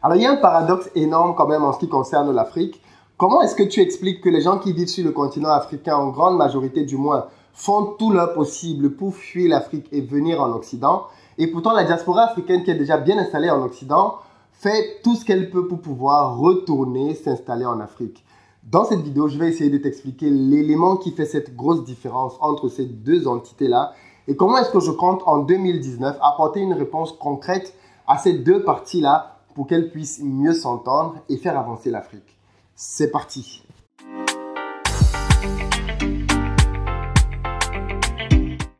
Alors, il y a un paradoxe énorme quand même en ce qui concerne l'Afrique. Comment est-ce que tu expliques que les gens qui vivent sur le continent africain, en grande majorité du moins, font tout leur possible pour fuir l'Afrique et venir en Occident? Et pourtant, la diaspora africaine qui est déjà bien installée en Occident fait tout ce qu'elle peut pour pouvoir retourner s'installer en Afrique. Dans cette vidéo, je vais essayer de t'expliquer l'élément qui fait cette grosse différence entre ces deux entités-là et comment est-ce que je compte en 2019 apporter une réponse concrète à ces deux parties-là pour qu'elles puissent mieux s'entendre et faire avancer l'Afrique. C'est parti!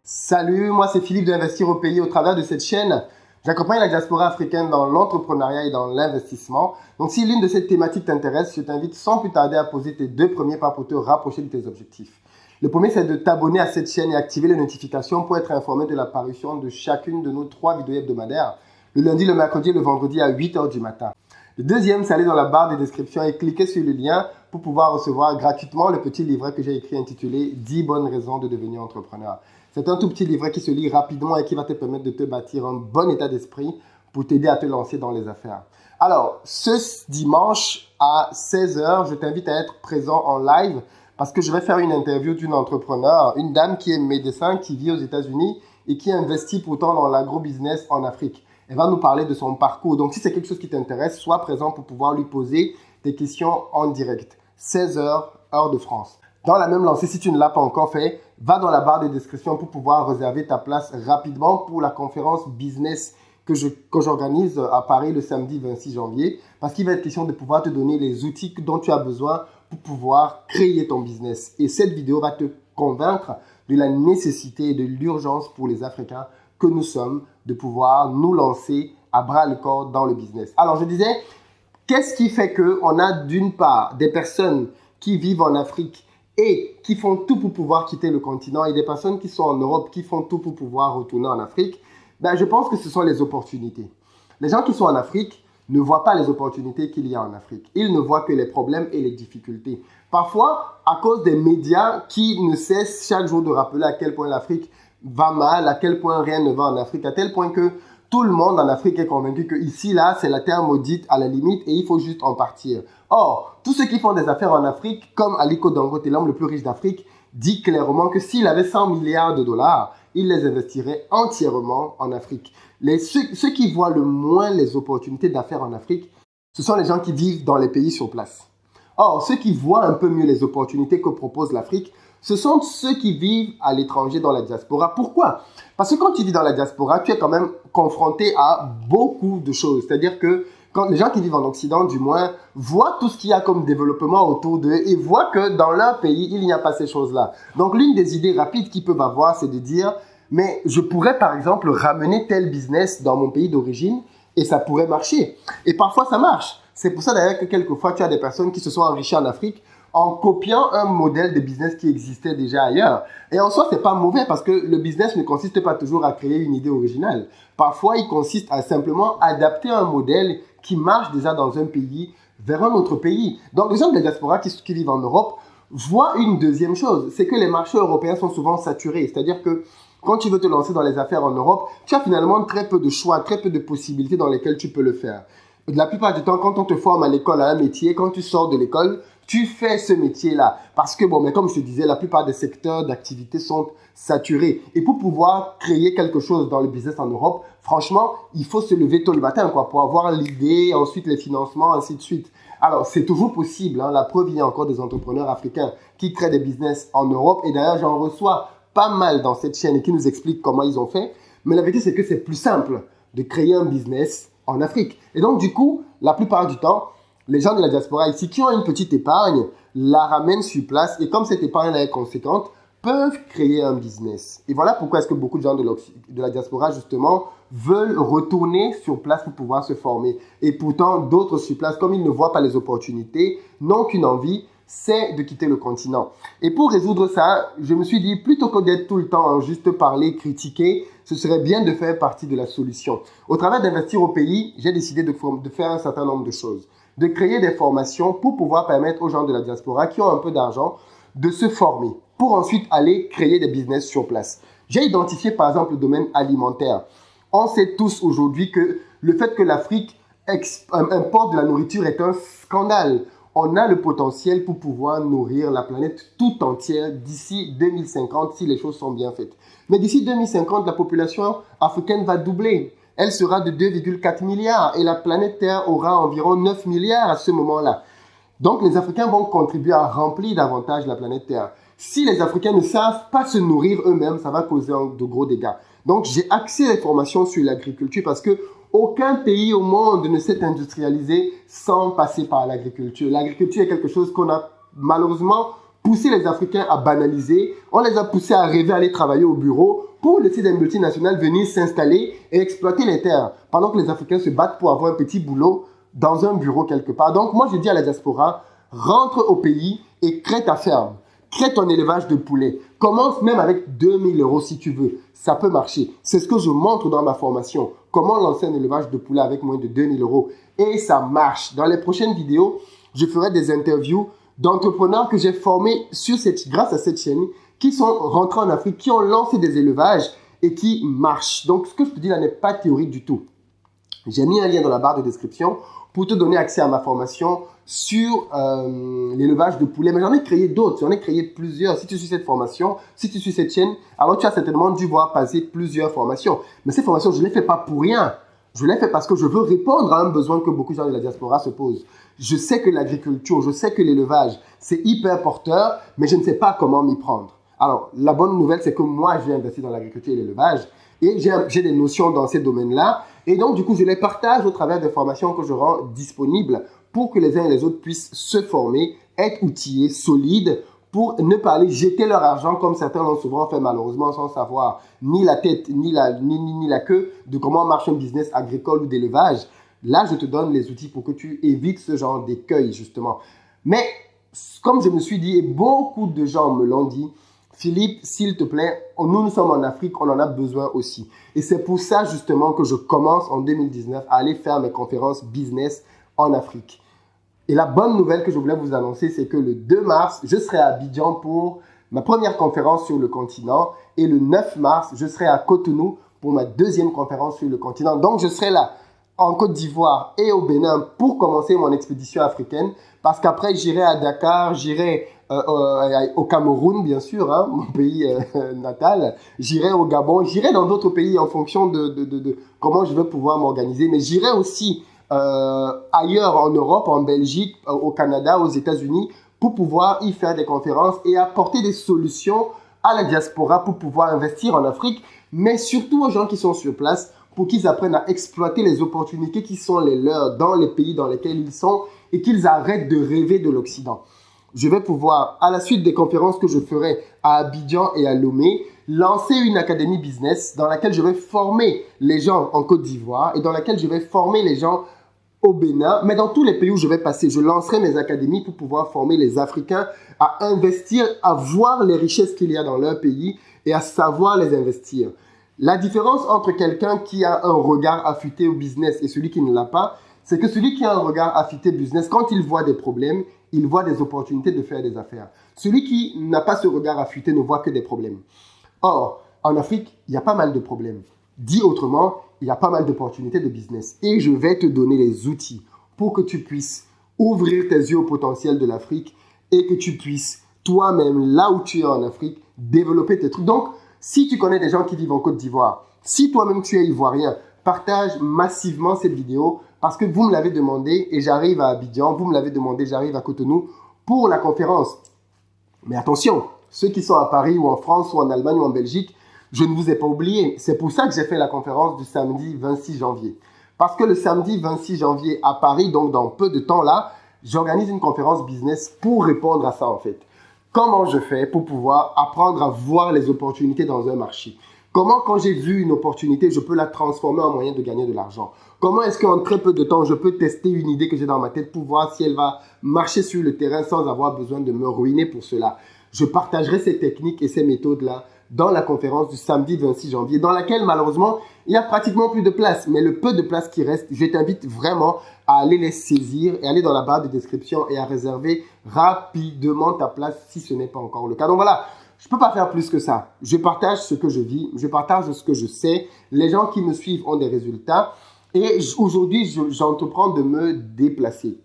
Salut, moi c'est Philippe d'Investir au pays. Au travers de cette chaîne, j'accompagne la diaspora africaine dans l'entrepreneuriat et dans l'investissement. Donc si l'une de ces thématiques t'intéresse, je t'invite sans plus tarder à poser tes deux premiers pas pour te rapprocher de tes objectifs. Le premier, c'est de t'abonner à cette chaîne et activer les notifications pour être informé de la parution de chacune de nos 3 vidéos hebdomadaires, le lundi, le mercredi et le vendredi à 8 h du matin. Le deuxième, c'est aller dans la barre de description et cliquer sur le lien pour pouvoir recevoir gratuitement le petit livret que j'ai écrit intitulé « 10 bonnes raisons de devenir entrepreneur ». C'est un tout petit livret qui se lit rapidement et qui va te permettre de te bâtir un bon état d'esprit pour t'aider à te lancer dans les affaires. Alors, ce dimanche à 16 h, je t'invite à être présent en live parce que je vais faire une interview d'une entrepreneur, une dame qui est médecin, qui vit aux États-Unis et qui investit pourtant dans l'agro-business en Afrique. Elle va nous parler de son parcours. Donc, si c'est quelque chose qui t'intéresse, sois présent pour pouvoir lui poser des questions en direct. 16 h, heure de France. Dans la même lancée, si tu ne l'as pas encore fait, va dans la barre de description pour pouvoir réserver ta place rapidement pour la conférence business que j'organise à Paris le samedi 26 janvier. Parce qu'il va être question de pouvoir te donner les outils dont tu as besoin pour pouvoir créer ton business. Et cette vidéo va te convaincre de la nécessité et de l'urgence pour les Africains que nous sommes de pouvoir nous lancer à bras le corps dans le business. Alors, je disais, qu'est-ce qui fait qu'on a d'une part des personnes qui vivent en Afrique et qui font tout pour pouvoir quitter le continent et des personnes qui sont en Europe qui font tout pour pouvoir retourner en Afrique? Je pense que ce sont les opportunités. Les gens qui sont en Afrique ne voient pas les opportunités qu'il y a en Afrique. Ils ne voient que les problèmes et les difficultés. Parfois, à cause des médias qui ne cessent chaque jour de rappeler à quel point l'Afrique va mal, à quel point rien ne va en Afrique, à tel point que tout le monde en Afrique est convaincu que ici, là, c'est la terre maudite à la limite et il faut juste en partir. Or, tous ceux qui font des affaires en Afrique, comme Aliko Dangote, l'homme le plus riche d'Afrique, dit clairement que s'il avait 100 milliards de dollars, il les investirait entièrement en Afrique. Ceux qui voient le moins les opportunités d'affaires en Afrique, ce sont les gens qui vivent dans les pays sur place. Or, ceux qui voient un peu mieux les opportunités que propose l'Afrique, ce sont ceux qui vivent à l'étranger dans la diaspora. Pourquoi? Parce que quand tu vis dans la diaspora, tu es quand même confronté à beaucoup de choses. C'est-à-dire que quand les gens qui vivent en Occident, du moins, voient tout ce qu'il y a comme développement autour d'eux et voient que dans leur pays, il n'y a pas ces choses-là. Donc, l'une des idées rapides qu'ils peuvent avoir, c'est de dire, mais je pourrais par exemple ramener tel business dans mon pays d'origine et ça pourrait marcher. Et parfois, ça marche. C'est pour ça d'ailleurs que quelquefois, tu as des personnes qui se sont enrichies en Afrique en copiant un modèle de business qui existait déjà ailleurs. Et en soi, c'est pas mauvais parce que le business ne consiste pas toujours à créer une idée originale. Parfois, il consiste à simplement adapter un modèle qui marche déjà dans un pays vers un autre pays. Donc, les gens de la diaspora qui vivent en Europe voient une deuxième chose, c'est que les marchés européens sont souvent saturés. C'est-à-dire que quand tu veux te lancer dans les affaires en Europe, tu as finalement très peu de choix, très peu de possibilités dans lesquelles tu peux le faire. La plupart du temps, quand on te forme à l'école à un métier, quand tu sors de l'école, tu fais ce métier-là. Parce que, mais comme je te disais, la plupart des secteurs d'activité sont saturés. Et pour pouvoir créer quelque chose dans le business en Europe, franchement, il faut se lever tôt le matin, pour avoir l'idée, ensuite les financements, ainsi de suite. Alors, c'est toujours possible. La preuve, il y a encore des entrepreneurs africains qui créent des business en Europe. Et d'ailleurs, j'en reçois pas mal dans cette chaîne et qui nous expliquent comment ils ont fait. Mais la vérité, c'est que c'est plus simple de créer un business en Afrique. Et donc, du coup, la plupart du temps, les gens de la diaspora ici qui ont une petite épargne la ramènent sur place et comme cette épargne est conséquente, peuvent créer un business. Et voilà pourquoi est-ce que beaucoup de gens de la diaspora, justement, veulent retourner sur place pour pouvoir se former. Et pourtant, d'autres sur place, comme ils ne voient pas les opportunités, n'ont qu'une envie, c'est de quitter le continent. Et pour résoudre ça, je me suis dit, plutôt que d'être tout le temps en juste parler, critiquer, ce serait bien de faire partie de la solution. Au travers d'Investir au pays, j'ai décidé de faire un certain nombre de choses. De créer des formations pour pouvoir permettre aux gens de la diaspora qui ont un peu d'argent de se former pour ensuite aller créer des business sur place. J'ai identifié par exemple le domaine alimentaire. On sait tous aujourd'hui que le fait que l'Afrique importe de la nourriture est un scandale. On a le potentiel pour pouvoir nourrir la planète tout entière d'ici 2050 si les choses sont bien faites. Mais d'ici 2050, la population africaine va doubler. Elle sera de 2,4 milliards et la planète Terre aura environ 9 milliards à ce moment-là. Donc les Africains vont contribuer à remplir davantage la planète Terre. Si les Africains ne savent pas se nourrir eux-mêmes, ça va causer de gros dégâts. Donc j'ai axé les formations sur l'agriculture parce que aucun pays au monde ne s'est industrialisé sans passer par l'agriculture. L'agriculture est quelque chose qu'on a malheureusement poussé les Africains à banaliser. On les a poussés à rêver à aller travailler au bureau pour laisser des multinationales venir s'installer et exploiter les terres. Pendant que les Africains se battent pour avoir un petit boulot dans un bureau quelque part. Donc moi je dis à la diaspora, rentre au pays et crée ta ferme. Crée ton élevage de poulets. Commence même avec 2000 € si tu veux. Ça peut marcher. C'est ce que je montre dans ma formation. Comment lancer un élevage de poulets avec moins de 2000 €. Et ça marche. Dans les prochaines vidéos, je ferai des interviews d'entrepreneurs que j'ai formés grâce à cette chaîne, qui sont rentrés en Afrique, qui ont lancé des élevages et qui marchent. Donc ce que je te dis là n'est pas théorique du tout. J'ai mis un lien dans la barre de description pour te donner accès à ma formation sur l'élevage de poulets. Mais j'en ai créé d'autres, j'en ai créé plusieurs. Si tu suis cette formation, si tu suis cette chaîne, alors tu as certainement dû voir passer plusieurs formations. Mais ces formations, je ne les fais pas pour rien. Je les fais parce que je veux répondre à un besoin que beaucoup de gens de la diaspora se posent. Je sais que l'agriculture, je sais que l'élevage, c'est hyper porteur, mais je ne sais pas comment m'y prendre. Alors, la bonne nouvelle, c'est que moi, j'ai investi dans l'agriculture et l'élevage et j'ai des notions dans ces domaines-là. Et donc, du coup, je les partage au travers des formations que je rends disponibles pour que les uns et les autres puissent se former, être outillés, solides, pour ne pas aller jeter leur argent comme certains l'ont souvent fait malheureusement sans savoir ni la tête, ni la queue de comment marche un business agricole ou d'élevage. Là, je te donne les outils pour que tu évites ce genre d'écueil, justement. Mais, comme je me suis dit, et beaucoup de gens me l'ont dit, Philippe, s'il te plaît, nous sommes en Afrique, on en a besoin aussi. Et c'est pour ça, justement, que je commence en 2019 à aller faire mes conférences business en Afrique. Et la bonne nouvelle que je voulais vous annoncer, c'est que le 2 mars, je serai à Abidjan pour ma première conférence sur le continent. Et le 9 mars, je serai à Cotonou pour ma deuxième conférence sur le continent. Donc, je serai là en Côte d'Ivoire et au Bénin pour commencer mon expédition africaine. Parce qu'après, j'irai à Dakar, j'irai au Cameroun, bien sûr, hein, mon pays natal. J'irai au Gabon, j'irai dans d'autres pays en fonction de comment je vais pouvoir m'organiser. Mais j'irai aussi ailleurs en Europe, en Belgique, au Canada, aux États-Unis, pour pouvoir y faire des conférences et apporter des solutions à la diaspora pour pouvoir investir en Afrique, mais surtout aux gens qui sont sur place pour qu'ils apprennent à exploiter les opportunités qui sont les leurs dans les pays dans lesquels ils sont et qu'ils arrêtent de rêver de l'Occident. Je vais pouvoir, à la suite des conférences que je ferai à Abidjan et à Lomé, lancer une académie business dans laquelle je vais former les gens en Côte d'Ivoire et dans laquelle je vais former les gens au Bénin, mais dans tous les pays où je vais passer, je lancerai mes académies pour pouvoir former les Africains à investir, à voir les richesses qu'il y a dans leur pays et à savoir les investir. La différence entre quelqu'un qui a un regard affûté au business et celui qui ne l'a pas, c'est que celui qui a un regard affûté business, quand il voit des problèmes, il voit des opportunités de faire des affaires. Celui qui n'a pas ce regard affûté ne voit que des problèmes. Or, en Afrique, il y a pas mal de problèmes. Dit autrement, il y a pas mal d'opportunités de business. Et je vais te donner les outils pour que tu puisses ouvrir tes yeux au potentiel de l'Afrique et que tu puisses toi-même, là où tu es en Afrique, développer tes trucs. Donc, si tu connais des gens qui vivent en Côte d'Ivoire, si toi-même tu es ivoirien, partage massivement cette vidéo parce que vous me l'avez demandé et j'arrive à Abidjan, vous me l'avez demandé, j'arrive à Cotonou pour la conférence. Mais attention, ceux qui sont à Paris ou en France ou en Allemagne ou en Belgique, je ne vous ai pas oublié. C'est pour ça que j'ai fait la conférence du samedi 26 janvier. Parce que le samedi 26 janvier à Paris, donc dans peu de temps là, j'organise une conférence business pour répondre à ça en fait. Comment je fais pour pouvoir apprendre à voir les opportunités dans un marché? Comment, quand j'ai vu une opportunité, je peux la transformer en moyen de gagner de l'argent? Comment est-ce qu'en très peu de temps, je peux tester une idée que j'ai dans ma tête pour voir si elle va marcher sur le terrain sans avoir besoin de me ruiner pour cela? Je partagerai ces techniques et ces méthodes-là dans la conférence du samedi 26 janvier, dans laquelle, malheureusement, il n'y a pratiquement plus de place. Mais le peu de place qui reste, je t'invite vraiment à aller les saisir et aller dans la barre de description et à réserver rapidement ta place si ce n'est pas encore le cas. Donc voilà, je ne peux pas faire plus que ça. Je partage ce que je vis, je partage ce que je sais. Les gens qui me suivent ont des résultats. Et aujourd'hui, j'entreprends de me déplacer.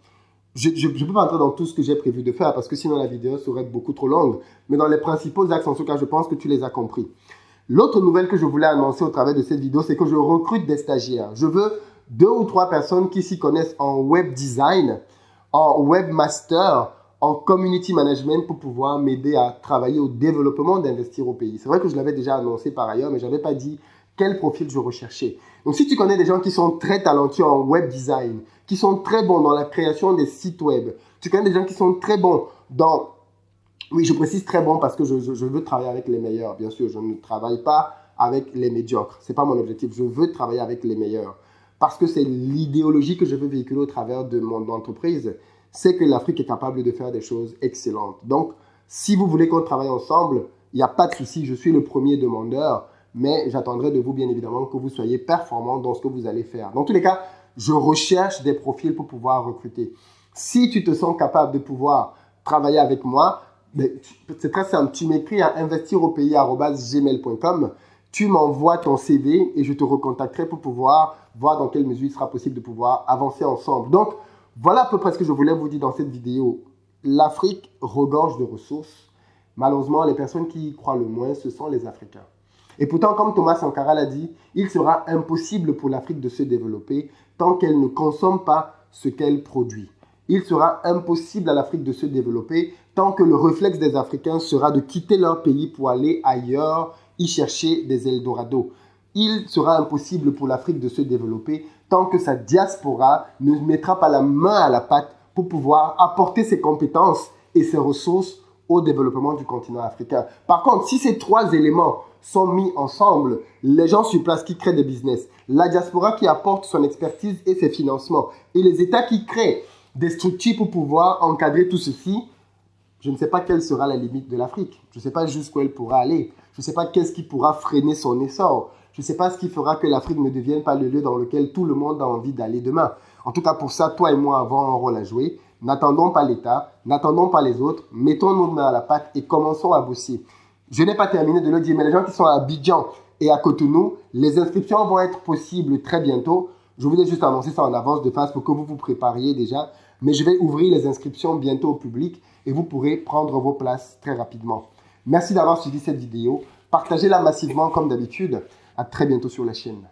Je ne peux pas entrer dans tout ce que j'ai prévu de faire parce que sinon la vidéo serait beaucoup trop longue. Mais dans les principaux axes, en tout cas, je pense que tu les as compris. L'autre nouvelle que je voulais annoncer au travers de cette vidéo, c'est que je recrute des stagiaires. Je veux 2 ou 3 personnes qui s'y connaissent en web design, en webmaster, en community management pour pouvoir m'aider à travailler au développement d'Investir au pays. C'est vrai que je l'avais déjà annoncé par ailleurs, mais je n'avais pas dit quel profil je recherchais. Donc, si tu connais des gens qui sont très talentueux en web design, qui sont très bons dans la création des sites web, tu connais des gens qui sont très bons dans... Oui, je précise très bon parce que je veux travailler avec les meilleurs. Bien sûr, je ne travaille pas avec les médiocres. Ce n'est pas mon objectif. Je veux travailler avec les meilleurs. Parce que c'est l'idéologie que je veux véhiculer au travers de mon entreprise. C'est que l'Afrique est capable de faire des choses excellentes. Donc, si vous voulez qu'on travaille ensemble, il n'y a pas de souci. Je suis le premier demandeur. Mais j'attendrai de vous, bien évidemment, que vous soyez performant dans ce que vous allez faire. Dans tous les cas, je recherche des profils pour pouvoir recruter. Si tu te sens capable de pouvoir travailler avec moi, c'est très simple. Tu m'écris à investiropayes@gmail.com. Tu m'envoies ton CV et je te recontacterai pour pouvoir voir dans quelle mesure il sera possible de pouvoir avancer ensemble. Donc, voilà à peu près ce que je voulais vous dire dans cette vidéo. L'Afrique regorge de ressources. Malheureusement, les personnes qui y croient le moins, ce sont les Africains. Et pourtant, comme Thomas Sankara l'a dit, il sera impossible pour l'Afrique de se développer tant qu'elle ne consomme pas ce qu'elle produit. Il sera impossible à l'Afrique de se développer tant que le réflexe des Africains sera de quitter leur pays pour aller ailleurs, y chercher des Eldorado. Il sera impossible pour l'Afrique de se développer tant que sa diaspora ne mettra pas la main à la pâte pour pouvoir apporter ses compétences et ses ressources au développement du continent africain. Par contre, si ces 3 éléments sont mis ensemble, les gens sur place qui créent des business, la diaspora qui apporte son expertise et ses financements, et les États qui créent des structures pour pouvoir encadrer tout ceci, je ne sais pas quelle sera la limite de l'Afrique. Je ne sais pas jusqu'où elle pourra aller. Je ne sais pas qu'est-ce qui pourra freiner son essor. Je ne sais pas ce qui fera que l'Afrique ne devienne pas le lieu dans lequel tout le monde a envie d'aller demain. En tout cas, pour ça, toi et moi avons un rôle à jouer. N'attendons pas l'État, n'attendons pas les autres, mettons nos mains à la pâte et commençons à bosser. Je n'ai pas terminé de le dire, mais les gens qui sont à Abidjan et à Cotonou, les inscriptions vont être possibles très bientôt. Je voulais juste annoncer ça en avance de face pour que vous vous prépariez déjà. Mais je vais ouvrir les inscriptions bientôt au public et vous pourrez prendre vos places très rapidement. Merci d'avoir suivi cette vidéo. Partagez-la massivement comme d'habitude. À très bientôt sur la chaîne.